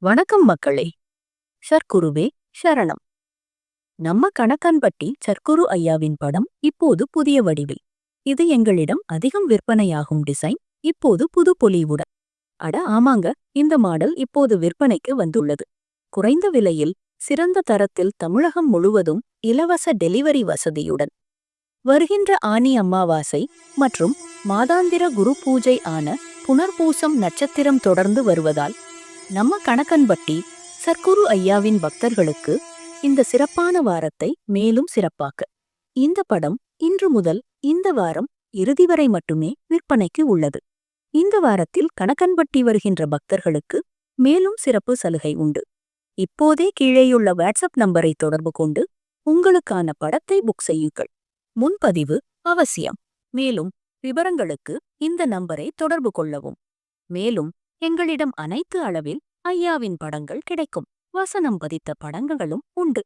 வணக்கம் மக்களே. சர்க்குருவே சரணம். நம்ம கணக்கன்பட்டி சர்க்குரு ஐயாவின் படம் இப்போது புதிய வடிவில். இது எங்களிடம் அதிகம் விற்பனையாகும் டிசைன். இப்போது புது பொலிவுடன். அட ஆமாங்க, இந்த மாடல் இப்போது விற்பனைக்கு வந்துள்ளது. குறைந்த விலையில் சிறந்த தரத்தில் தமிழகம் முழுவதும் இலவச டெலிவரி வசதியுடன். வருகின்ற ஆனி அமாவாசை மற்றும் மாதாந்திர குரு பூஜை ஆன புனர்பூசம் நட்சத்திரம் தொடர்ந்து வருவதால் நம்ம கணக்கன்பட்டி சர்க்குரு ஐயாவின் பக்தர்களுக்கு இந்த சிறப்பான வாரத்தை மேலும் சிறப்பாக்க இந்த படம் இன்று முதல் இந்த வாரம் இறுதி வரை மட்டுமே விற்பனைக்கு உள்ளது. இந்த வாரத்தில் கணக்கன்பட்டி வருகின்ற பக்தர்களுக்கு மேலும் சிறப்பு சலுகை உண்டு. இப்போதே கீழேயுள்ள வாட்ஸ்அப் நம்பரை தொடர்பு கொண்டு உங்களுக்கான படத்தை புக் செய்யுங்கள். முன்பதிவு அவசியம். மேலும் விவரங்களுக்கு இந்த நம்பரை தொடர்பு கொள்ளவும். மேலும் எங்களிடம் அனைத்து அளவில் ஐயாவின் படங்கள் கிடைக்கும். வசனம் பதித்த படங்களும் உண்டு.